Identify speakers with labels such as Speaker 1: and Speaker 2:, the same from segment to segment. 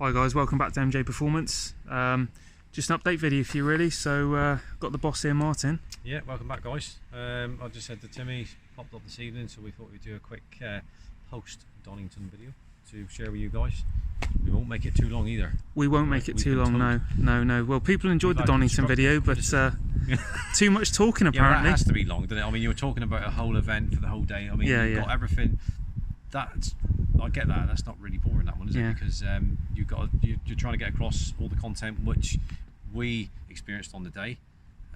Speaker 1: Hi guys, welcome back to MJ Performance. Just an update video for you really, so got the boss here, Martin.
Speaker 2: Yeah, welcome back guys. I just said to Timmy, popped up this evening, so we thought we'd do a quick post-Donington video to share with you guys. We won't make it too long either.
Speaker 1: We won't make it too long, no. Well, people enjoyed the Donington video, but too much talking apparently.
Speaker 2: Yeah, well, that has to be long, doesn't it? I mean, you were talking about a whole event for the whole day. I mean, you've got everything. I get that. That's not really boring, that one, is it? Because you're trying to get across all the content which we experienced on the day,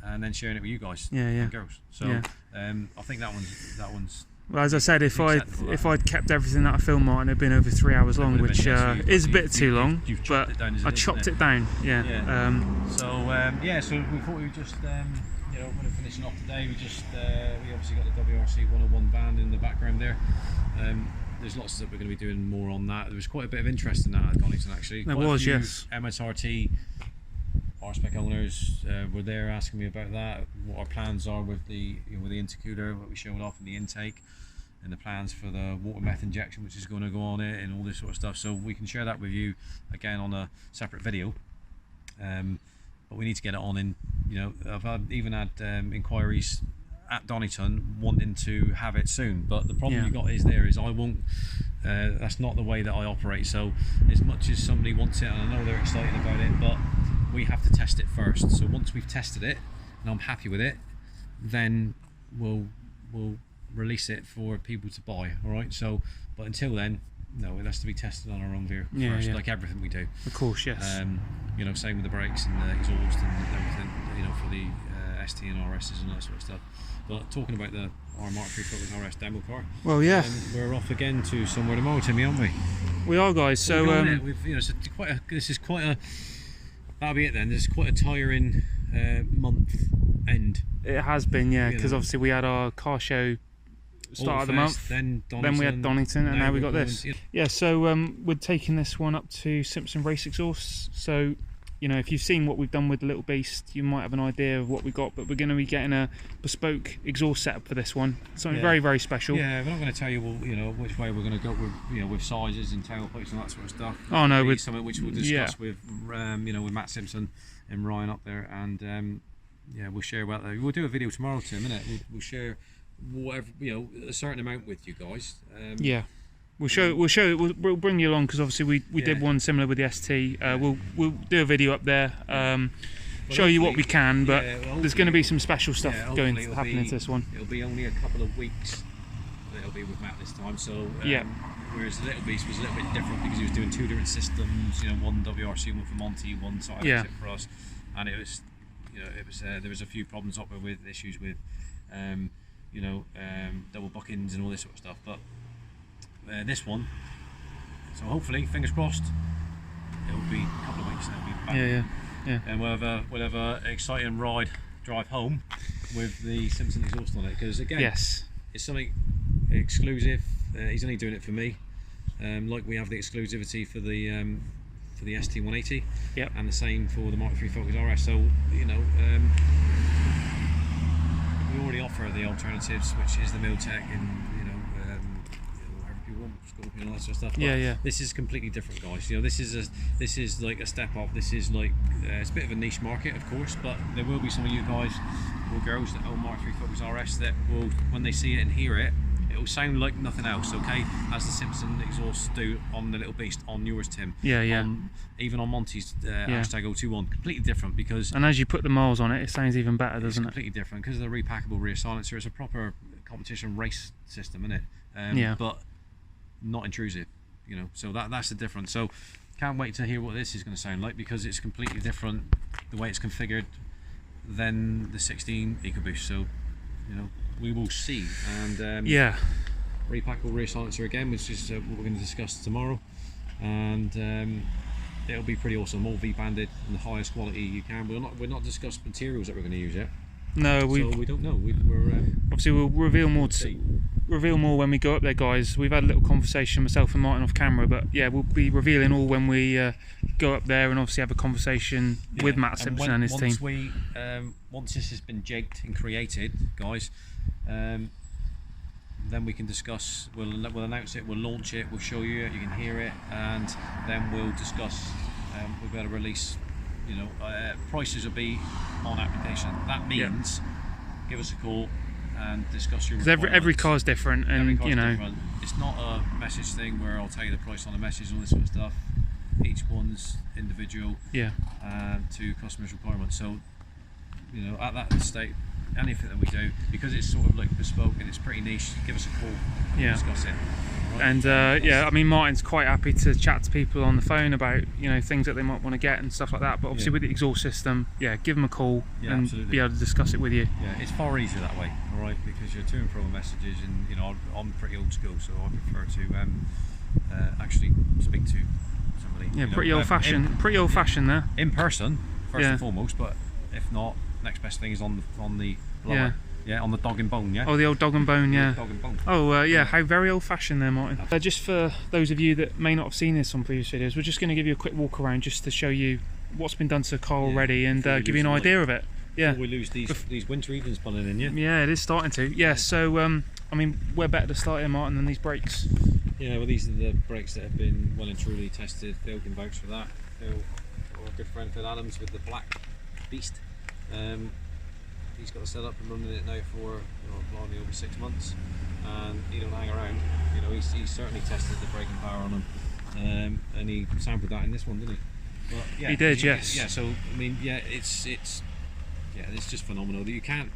Speaker 2: and then sharing it with you guys and girls. So I think that one's. Well,
Speaker 1: as I said, if I'd kept everything that I filmed, Martin, it'd been over 3 hours long, which is a bit too long. But I chopped it down. Yeah.
Speaker 2: So we thought we would just when we're finishing off today, we obviously got the WRC 101 van in the background there. There's lots that we're going to be doing more on that. There was quite a bit of interest in that at Donington actually.
Speaker 1: There was, yes.
Speaker 2: MSRT R-Spec owners were there asking me about that, what our plans are with the intercooler, what we showed off in the intake, and the plans for the water meth injection which is going to go on it, and all this sort of stuff. So we can share that with you again on a separate video. But we need to get it on in. I've even had inquiries at Donington wanting to have it soon, but the problem you got is I won't. That's not the way that I operate. So as much as somebody wants it, and I know they're excited about it, but we have to test it first. So once we've tested it and I'm happy with it, then we'll release it for people to buy. All right. So, but until then, no, it has to be tested on our own vehicle first, like everything we do.
Speaker 1: Of course, yes.
Speaker 2: Same with the brakes and the exhaust and everything. For the ST and RSs and that sort of stuff. But talking about our Mark III Focus RS demo car,
Speaker 1: well, yeah,
Speaker 2: we're off again to somewhere tomorrow, Timmy, aren't we?
Speaker 1: We are, guys. So
Speaker 2: that'll be it then. This is quite a tiring month end.
Speaker 1: It has been, yeah, because obviously we had our car show start of the month, then we had Donington, and now we got this. Yeah, so we're taking this one up to Simpson Race Exhaust. So if you've seen what we've done with the Little Beast, you might have an idea of what we got, but we're going to be getting a bespoke exhaust setup for this one, something very, very special.
Speaker 2: Yeah, we're not going to tell you which way we're going to go with sizes and tailpipes and that sort of stuff.
Speaker 1: Oh no,
Speaker 2: with something which we'll discuss with with Matt Simpson and Ryan up there, and we'll share about that. We'll do a video tomorrow, Tim, innit? We'll share whatever, a certain amount with you guys. We'll bring you along, because obviously we did one similar with the ST. We'll do a video up there, show you what we can, but there's going to be some special stuff happening to this one. It'll be only a couple of weeks that it'll be with Matt this time. So whereas the Little Beast was a little bit different because he was doing two different systems. One WRC, one for Monty, one side for us, and it was there was a few problems up with issues with double buckings and all this sort of stuff, but this one, so hopefully, fingers crossed, it'll be a couple of weeks and it'll be back. Yeah. And we'll have a exciting drive home with the Simpson exhaust on it, because again, it's something exclusive. He's only doing it for me, like we have the exclusivity for the ST180, and the same for the Mark III Focus RS. So we already offer the alternatives, which is the Miltech and Scorpion and that sort of stuff. But this is completely different, guys. This is like a step up. This is like it's a bit of a niche market, of course, but there will be some of you guys or girls that own Mark III Focus RS that will, when they see it and hear it, it will sound like nothing else, okay? As the Simpson exhausts do on the Little Beast, on yours, Tim. Even on Monty's hashtag 021, completely different, because. And
Speaker 1: as you put the miles on it, it sounds even better, doesn't it?
Speaker 2: It's completely different because of the repackable rear silencer. It's a proper competition race system, isn't it? But not intrusive, So that's the difference. So can't wait to hear what this is going to sound like, because it's completely different the way it's configured than the 16 EcoBoost. So we will see. And repackable rear silencer again, which is what we're going to discuss tomorrow, and it'll be pretty awesome. All V-banded and the highest quality you can. We're not discussed materials that we're going to use yet.
Speaker 1: No,
Speaker 2: we don't know.
Speaker 1: Obviously we'll reveal more when we go up there, guys. We've had a little conversation, myself and Martin, off camera, but we'll be revealing all when we go up there, and obviously have a conversation with Matt Simpson and his team.
Speaker 2: Once this has been jigged and created, guys, then we can discuss. We'll announce it. We'll launch it. We'll show you it. You can hear it, and then we'll discuss. We'll be able to release. Prices will be on application. That means give us a call and discuss your.
Speaker 1: Because every car's different, and
Speaker 2: different. It's not a message thing where I'll tell you the price on a message and all this sort of stuff. Each one's individual. To customers' requirements. So, at that state, anything that we do, because it's sort of like bespoke and it's pretty niche, give us a call and we'll discuss it. Right?
Speaker 1: And I mean, Martin's quite happy to chat to people on the phone about things that they might want to get and stuff like that. But obviously with the exhaust system, give them a call and
Speaker 2: absolutely.
Speaker 1: Be able to discuss it with you.
Speaker 2: Yeah, it's far easier that way, all right, because you're to and from messages, and I'm pretty old school, so I prefer to actually speak to somebody.
Speaker 1: Yeah, pretty old fashioned there.
Speaker 2: In person, first and foremost, but if not, next best thing is on the blower. On the dog and bone,
Speaker 1: Oh, the old dog and bone,
Speaker 2: Dog and bone.
Speaker 1: Oh, how very old-fashioned there, Martin. Just for those of you that may not have seen this on previous videos, we're just going to give you a quick walk around just to show you what's been done to the car already and give you an idea of it.
Speaker 2: Before we lose these winter evenings pulling in,
Speaker 1: Yeah, it is starting to. Yeah, so, I mean, we're better to start here, Martin, than these brakes.
Speaker 2: Yeah, well, these are the brakes that have been well and truly tested. Phil can vouch for that. Phil, our good friend Phil Adams with the Black Beast. He's got it set up and running it now for blimey, over 6 months, and he don't hang around. He's certainly tested the braking power on him, and he sampled that in this one, didn't he? But,
Speaker 1: he did, yes.
Speaker 2: Yeah, so I mean, it's just phenomenal. That you can't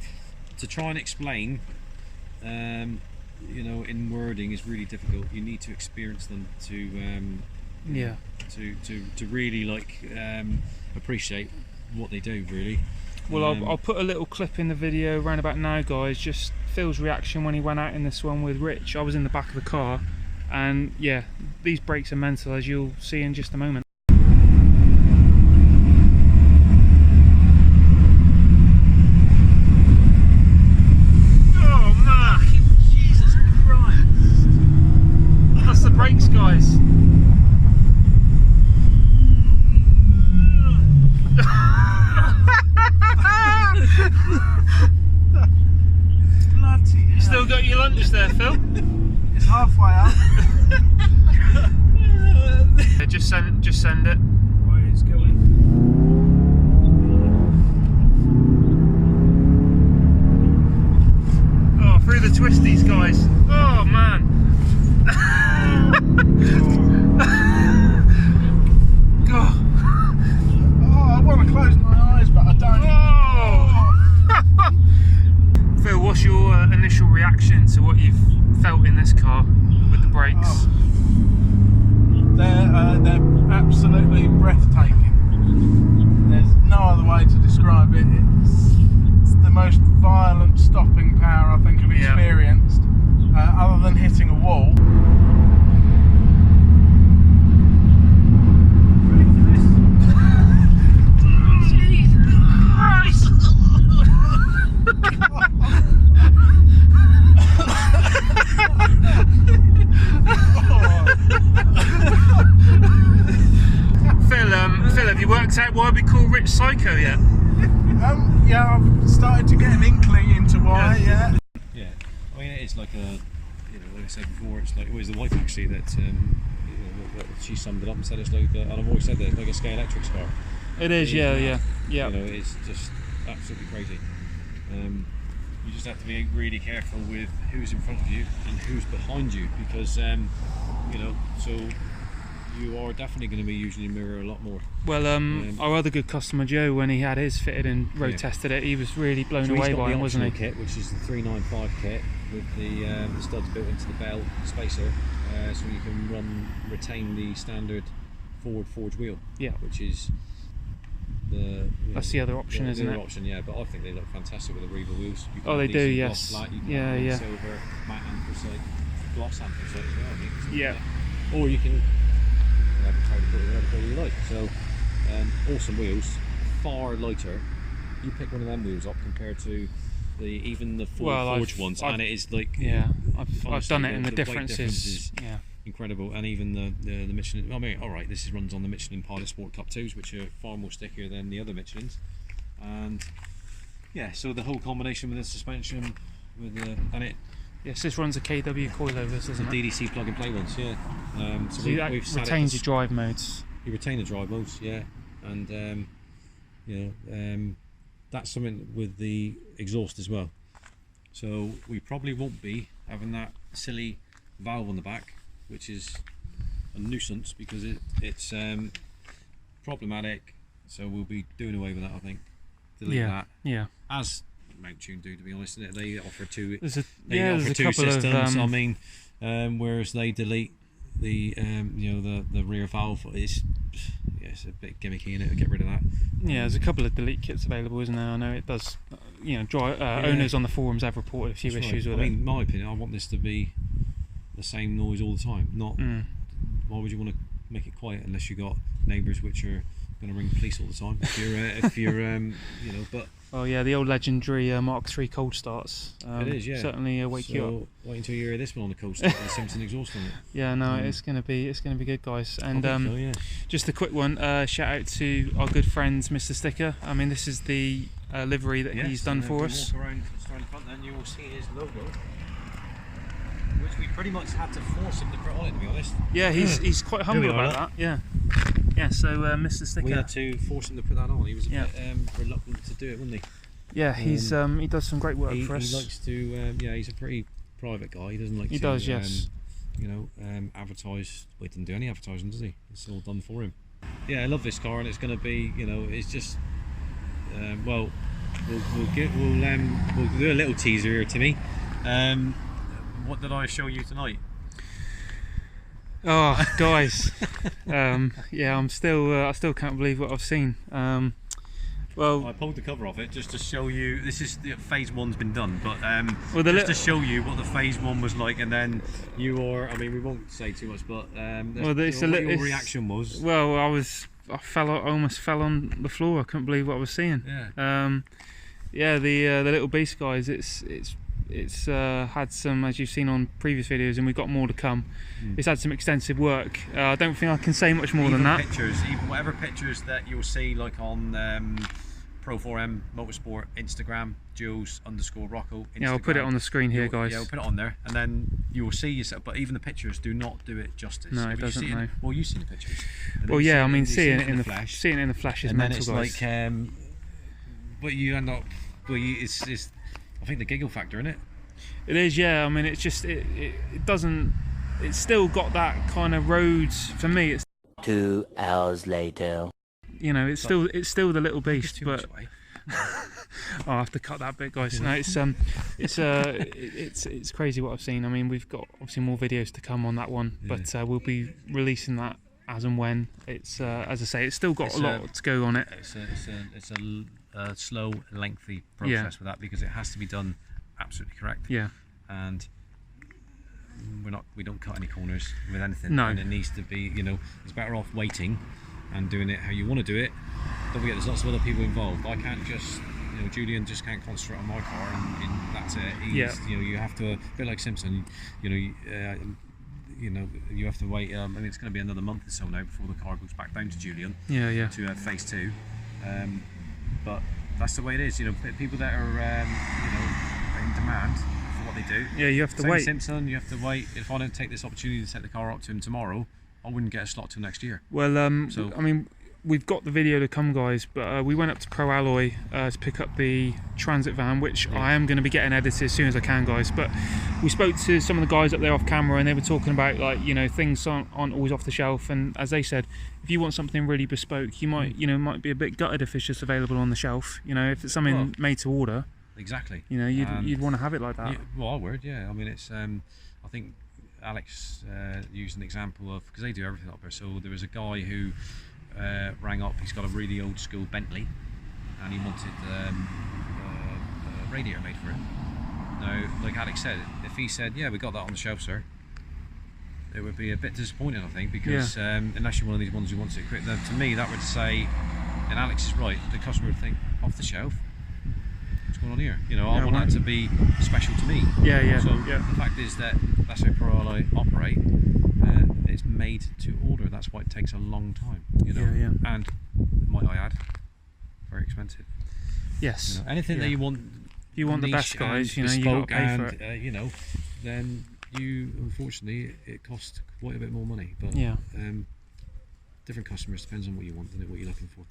Speaker 2: to try and explain, in wording is really difficult. You need to experience them to really appreciate what they do, really.
Speaker 1: Well, I'll put a little clip in the video around about now, guys. Just Phil's reaction when he went out in this one with Rich. I was in the back of the car, and these brakes are mental, as you'll see in just a moment. Oh man, Jesus Christ! That's the brakes, guys. You still got your lunch there, Phil?
Speaker 3: It's halfway up.
Speaker 1: Just send it.
Speaker 3: Right, it's going.
Speaker 1: Oh, through the twisties, guys. Oh man.
Speaker 3: I want to close my eyes, but I don't.
Speaker 1: Phil, what's your initial reaction to what you've felt in this car with the brakes?
Speaker 3: They're absolutely breathtaking. There's no other way to describe it. It's the most violent stopping power I think I've experienced, other than hitting a wall.
Speaker 1: Phil, have you worked out why we call Rich Psycho yet?
Speaker 3: I've started to get an inkling into why. Yeah.
Speaker 2: I mean, it's like like I said before, it's like it was the wife actually that she summed it up and said it's like, and I've always said that it's like a Sky Electrics car.
Speaker 1: It is, yeah.
Speaker 2: It's just absolutely crazy. You just have to be really careful with who's in front of you and who's behind you, because so you are definitely going to be using your mirror a lot more.
Speaker 1: Well, our other good customer Joe, when he had his fitted and road tested it, he was really blown away by it, wasn't he?
Speaker 2: Kit, which is the 395 kit with the studs built into the bell spacer, so you can retain the standard forward forged wheel. Yeah, which is
Speaker 1: that's the other option, isn't it?
Speaker 2: The other option, yeah. But I think they look fantastic with the Regal wheels. You can
Speaker 1: they do, yes.
Speaker 2: Flat, you can have silver, matte anthracite, gloss anthracite as well. I think, or you can have a try to put it whatever colour you like. So awesome wheels, far lighter. You pick one of them wheels up compared to even the forged ones, and it is like
Speaker 1: I've done it, and the difference is
Speaker 2: incredible. And even the Michelin, I mean, alright, this runs on the Michelin Pilot Sport Cup 2s, which are far more stickier than the other Michelins. And so the whole combination with the suspension, with the
Speaker 1: Yes, this runs a KW coilovers, doesn't it?
Speaker 2: DDC plug and play ones, yeah.
Speaker 1: So we've retains your drive modes.
Speaker 2: You retain the drive modes, yeah, and that's something with the exhaust as well. So we probably won't be having that silly valve on the back, which is a nuisance because it's problematic. So we'll be doing away with that, I think. Delete that.
Speaker 1: Yeah.
Speaker 2: As Mount Tune do, to be honest, they offer two.
Speaker 1: There's a
Speaker 2: two
Speaker 1: couple
Speaker 2: systems.
Speaker 1: of,
Speaker 2: I mean, whereas they delete the the rear valve. It's a bit gimmicky in it. Get rid of that.
Speaker 1: Yeah, there's a couple of delete kits available, isn't there? I know it does. Owners on the forums have reported a few issues with it.
Speaker 2: I mean, in my opinion, I want this to be the same noise all the time. Not why would you want to make it quiet unless you got neighbours which are going to ring the police all the time? If you're but.
Speaker 1: Well, yeah, the old legendary Mark 3 cold starts.
Speaker 2: It is, yeah.
Speaker 1: Certainly wake you up.
Speaker 2: Wait until you hear this one on the cold start with the Simpson exhaust on it.
Speaker 1: Yeah, no, it's gonna be good, guys. And
Speaker 2: so, yeah.
Speaker 1: Just a quick one. Shout out to our good friends, Mr. Sticker. I mean, this is the livery that he's done for us.
Speaker 2: Walk around the front, then you will see his logo, which we pretty much had to force him to put on it, to be honest.
Speaker 1: Yeah, he's quite humble about that. Yeah. So Mr. Sticker.
Speaker 2: We had to force him to put that on. He was a bit reluctant to do it, wasn't he?
Speaker 1: Yeah, he's he does some great work for us.
Speaker 2: He likes to. He's a pretty private guy. He doesn't like. He
Speaker 1: does, yes.
Speaker 2: Advertise. Well, he doesn't do any advertising, does he? It's all done for him. Yeah, I love this car, and it's going to be. It's just. We'll do a little teaser here, Timmy. What did I show you tonight?
Speaker 1: Oh, guys. I still can't believe what I've seen. Well,
Speaker 2: I pulled the cover off it just to show you. This is phase one's been done, but just to show you what the phase one was like, and then we won't say too much, but what your reaction was.
Speaker 1: Well, I almost fell on the floor. I couldn't believe what I was seeing.
Speaker 2: Yeah.
Speaker 1: The little beast, guys. It's had some, as you've seen on previous videos, and we've got more to come. It's had some extensive work. I don't think I can say much more than that.
Speaker 2: Whatever pictures that you'll see, like on Pro4M Motorsport Instagram, Jules_Rocco. Instagram.
Speaker 1: Yeah, I'll put it on the screen here, guys.
Speaker 2: Yeah, we'll put it on there, and then you will see yourself. But even the pictures do not do it justice.
Speaker 1: No, it doesn't. No.
Speaker 2: Well, you've seen the pictures.
Speaker 1: Well, yeah, I mean, seeing it in the flash. Seeing it in the flash is mental, guys.
Speaker 2: Like, but you end up. Well, it's I think the giggle factor in it.
Speaker 1: It is, yeah. I mean, it's just it doesn't. It's still got that kind of roads for me. It's
Speaker 4: 2 hours later.
Speaker 1: It's still the little beast, but I'll have to cut that bit, guys. No, it's crazy what I've seen. I mean, we've got obviously more videos to come on that one, but we'll be releasing that as and when. It's as I say, it's still got a lot to go on it.
Speaker 2: It's a slow, lengthy process with that, because it has to be done absolutely correct.
Speaker 1: Yeah.
Speaker 2: And we don't cut any corners with anything.
Speaker 1: No.
Speaker 2: And it needs to be, it's better off waiting and doing it how you want to do it. Don't forget, there's lots of other people involved. I can't just, Julian just can't concentrate on my car and that's it. You have to, a bit like Simpson, you have to wait. I mean, it's going to be another month or so now before the car goes back down to Julian.
Speaker 1: Yeah.
Speaker 2: To phase 2. But that's the way it is. People that are in demand for what they do.
Speaker 1: Yeah, you have to wait.
Speaker 2: Simpson, you have to wait. If I don't take this opportunity to take the car up to him tomorrow, I wouldn't get a slot till next year.
Speaker 1: Well, I mean, we've got the video to come, guys, but we went up to Pro Alloy to pick up the transit van, which I am going to be getting edited as soon as I can, guys. But we spoke to some of the guys up there off camera, and they were talking about, like, things aren't always off the shelf, and as they said, if you want something really bespoke, you might might be a bit gutted if it's just available on the shelf. If it's something made to order.
Speaker 2: Exactly.
Speaker 1: You'd want to have it like that.
Speaker 2: Yeah, well, I would. Yeah. I mean, it's. I think Alex used an example of, because they do everything up there. So there was a guy who rang up. He's got a really old school Bentley, and he wanted a radiator made for it. Now, like Alex said, if he said, "Yeah, we got that on the shelf, sir," it would be a bit disappointing, I think, because unless you're one of these ones who wants it quick, then to me that would say, and Alex is right, the customer would think, off the shelf. What's going on here? I want that to be special to me.
Speaker 1: Yeah.
Speaker 2: So the fact is that's how Pro Alloy operate. It's made to order. That's why it takes a long time.
Speaker 1: Yeah.
Speaker 2: And might I add, very expensive.
Speaker 1: Yes.
Speaker 2: Anything that you want.
Speaker 1: If you want the best, guys, you got to pay for it.
Speaker 2: then you unfortunately it costs quite a bit more money. But
Speaker 1: yeah,
Speaker 2: different customers, depends on what you want and what you're looking for.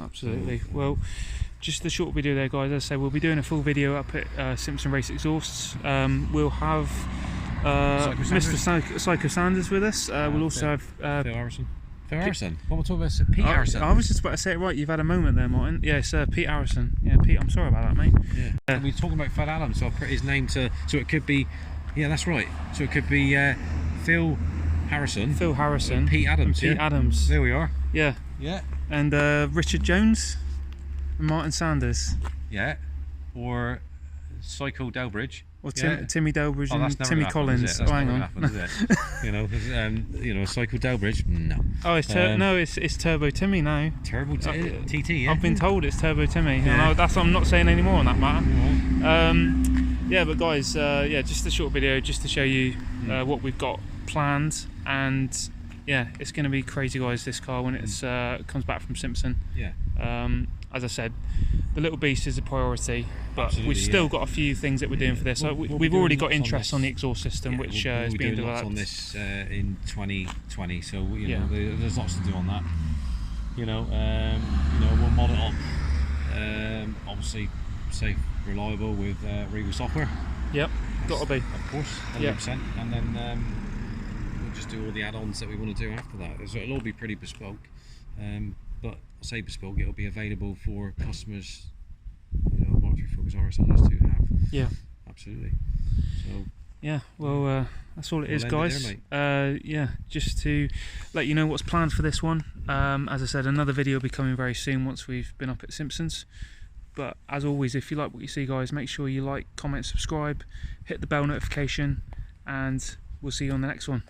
Speaker 1: absolutely. Well, just a short video there, guys. As I say, we'll be doing a full video up at Simpson Race Exhausts. We'll have Mr. Psycho Sanders with us. We'll also have
Speaker 2: Phil Harrison. Phil Harrison. What we're talking about? Pete Harrison.
Speaker 1: I was just about to say it right. You've had a moment there, Martin. Yeah, it's Pete Harrison. Yeah, Pete. I'm sorry about that, mate.
Speaker 2: Yeah. We're talking about Fred Adams, so I'll put his name to. So it could be. Yeah, that's right. So it could be Phil Harrison.
Speaker 1: Phil Harrison.
Speaker 2: Pete Adams.
Speaker 1: Pete Adams.
Speaker 2: There we are.
Speaker 1: Yeah.
Speaker 2: Yeah.
Speaker 1: And Richard Jones. And Martin Sanders.
Speaker 2: Yeah. Or Psycho Delbridge.
Speaker 1: Or Timmy Delbridge and Timmy Collins.
Speaker 2: That's
Speaker 1: hang on.
Speaker 2: Happen, you know, Psycho Delbridge. No.
Speaker 1: Oh, it's Turbo Timmy now.
Speaker 2: Turbo TT. Yeah.
Speaker 1: I've been told it's Turbo Timmy.
Speaker 2: Yeah.
Speaker 1: I'm not saying any more on that matter. Yeah, but guys, just a short video just to show you what we've got planned, and yeah, it's going to be crazy, guys. This car when it comes back from Simpson.
Speaker 2: Yeah.
Speaker 1: As I said, the little beast is a priority, but
Speaker 2: Absolutely,
Speaker 1: we've still got a few things that we're doing for this. We've already got interest on the exhaust system, which is being developed.
Speaker 2: On this in 2020, so you know there's lots to do on that. We'll mod it up. Obviously, safe, reliable with Regal software.
Speaker 1: Yep, got to be.
Speaker 2: Of course, 100%. And then we'll just do all the add-ons that we want to do after that. So it'll all be pretty bespoke. But I say bespoke, it'll be available for customers, Mark III Focus RS owners to have.
Speaker 1: Yeah,
Speaker 2: absolutely. So
Speaker 1: yeah, well, that's all it is, guys. Yeah, just to let you know what's planned for this one. As I said, another video will be coming very soon once we've been up at Simpsons. But as always, if you like what you see, guys, make sure you like, comment, subscribe, hit the bell notification, and we'll see you on the next one.